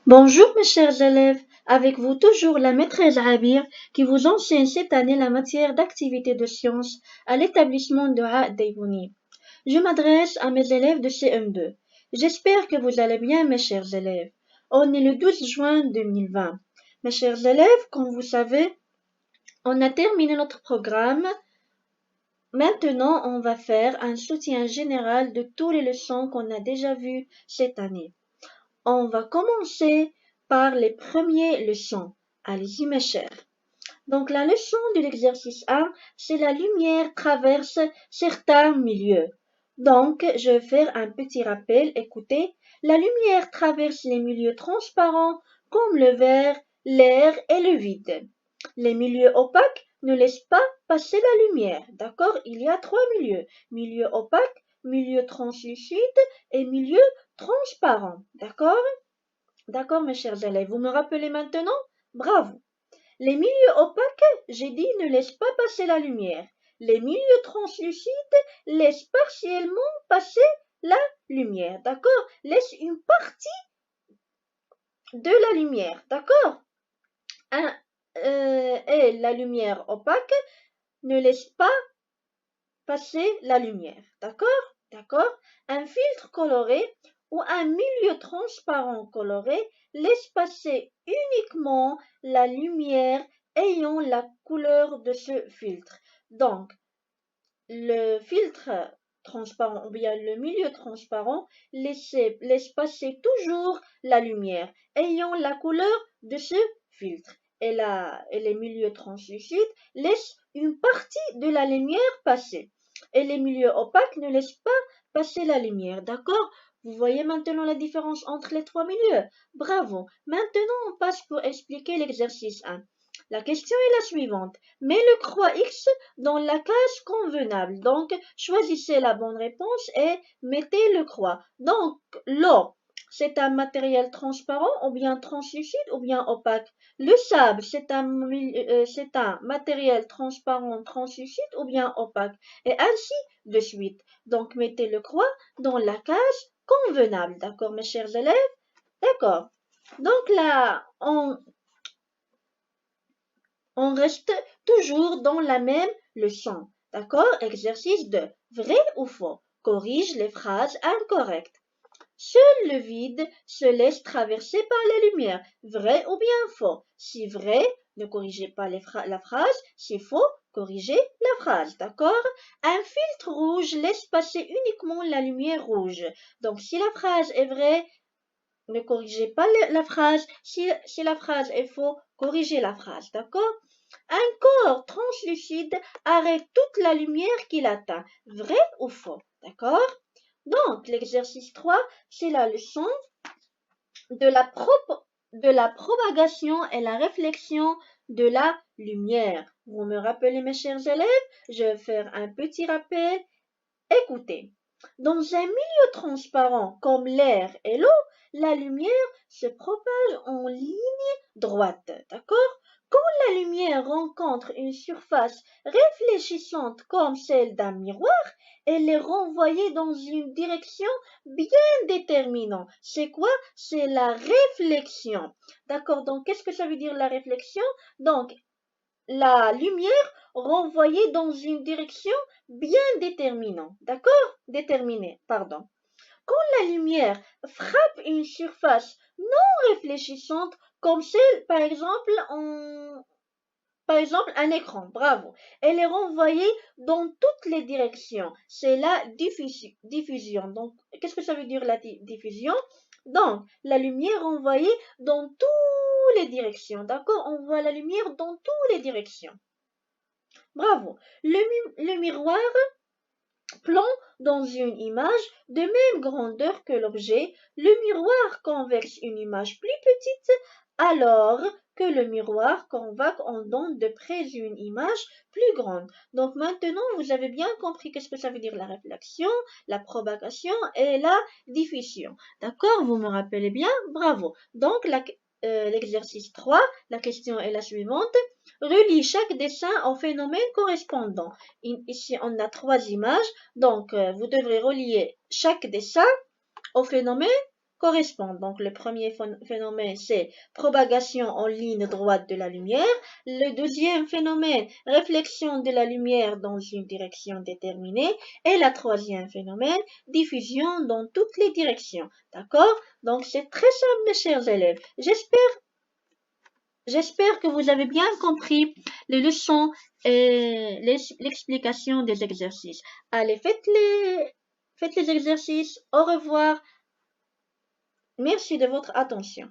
Bonjour mes chers élèves, avec vous toujours la maîtresse Abir qui vous enseigne cette année la matière d'activité de sciences à l'établissement de Daibouni. Je m'adresse à mes élèves de CM2. J'espère que vous allez bien mes chers élèves. On est le 12 juin 2020. Mes chers élèves, comme vous savez, on a terminé notre programme. Maintenant, on va faire un soutien général de toutes les leçons qu'on a déjà vues cette année. On va commencer par les premières leçons. Allez-y mes chers. Donc la leçon de l'exercice 1, c'est la lumière traverse certains milieux. Donc je vais faire un petit rappel. Écoutez, la lumière traverse les milieux transparents comme le verre, l'air et le vide. Les milieux opaques ne laissent pas passer la lumière. D'accord? Il y a trois milieux. Milieu opaque, milieu translucide et milieu transparent. D'accord? D'accord, mes chers élèves, vous me rappelez maintenant? Bravo. Les milieux opaques, j'ai dit, ne laissent pas passer la lumière. Les milieux translucides laissent partiellement passer la lumière. D'accord? Laissent une partie de la lumière. D'accord? Et la lumière opaque ne laisse pas passer la lumière. D'accord? D'accord? Un filtre coloré ou un milieu transparent coloré laisse passer uniquement la lumière ayant la couleur de ce filtre. Donc, le filtre transparent ou bien le milieu transparent laisse passer toujours la lumière ayant la couleur de ce filtre. Et les milieux translucides laissent une partie de la lumière passer. Et les milieux opaques ne laissent pas passer la lumière. D'accord? Vous voyez maintenant la différence entre les trois milieux? Bravo. Maintenant, on passe pour expliquer l'exercice 1. La question est la suivante. Mets le croix X dans la case convenable. Donc, choisissez la bonne réponse et mettez le croix. Donc, l'eau, c'est un matériel transparent ou bien translucide ou bien opaque. Le sable, c'est un matériel transparent, translucide ou bien opaque. Et ainsi de suite. Donc, mettez le croix dans la case convenable. D'accord, mes chers élèves? D'accord. Donc là, on reste toujours dans la même leçon. D'accord? Exercice 2. Vrai ou faux? Corrige les phrases incorrectes. Seul le vide se laisse traverser par la lumière. Vrai ou bien faux? Si vrai, ne corrigez pas la phrase. Si faux, corrigez la phrase. D'accord? Un filtre rouge laisse passer uniquement la lumière rouge. Donc si la phrase est vraie, ne corrigez pas la phrase. Si la phrase est faux, corrigez la phrase. D'accord? Un corps translucide arrête toute la lumière qu'il atteint. Vrai ou faux? D'accord? Donc, l'exercice 3, c'est la leçon de la propagation et la réflexion de la lumière. Vous me rappelez, mes chers élèves? Je vais faire un petit rappel. Écoutez, dans un milieu transparent comme l'air et l'eau, la lumière se propage en ligne droite. D'accord? Quand la lumière rencontre une surface réfléchissante comme celle d'un miroir, elle est renvoyée dans une direction bien déterminante. C'est quoi? C'est la réflexion. D'accord? Donc, qu'est-ce que ça veut dire la réflexion? Donc, la lumière renvoyée dans une direction bien déterminante. D'accord? Déterminée, pardon. Quand la lumière frappe une surface non réfléchissante, comme celle, par exemple, un écran, bravo. Elle est renvoyée dans toutes les directions. C'est la diffusion. Donc, qu'est-ce que ça veut dire la diffusion? Donc, la lumière renvoyée dans toutes les directions. D'accord? On voit la lumière dans toutes les directions. Bravo. Le miroir plan dans une image de même grandeur que l'objet. Le miroir convexe une image plus petite alors que le miroir convainc en donne de près une image plus grande. Donc maintenant, vous avez bien compris qu'est-ce que ça veut dire la réflexion, la propagation et la diffusion. D'accord? Vous me rappelez bien? Bravo. Donc l'exercice 3, la question est la suivante. Relie chaque dessin au phénomène correspondant. Ici, on a trois images. Donc, vous devrez relier chaque dessin au phénomène correspondent. Donc, le premier phénomène, c'est propagation en ligne droite de la lumière. Le deuxième phénomène, réflexion de la lumière dans une direction déterminée. Et le troisième phénomène, diffusion dans toutes les directions. D'accord? Donc, c'est très simple, mes chers élèves. J'espère que vous avez bien compris les leçons et l'explication des exercices. Allez, faites les exercices. Au revoir. Merci de votre attention.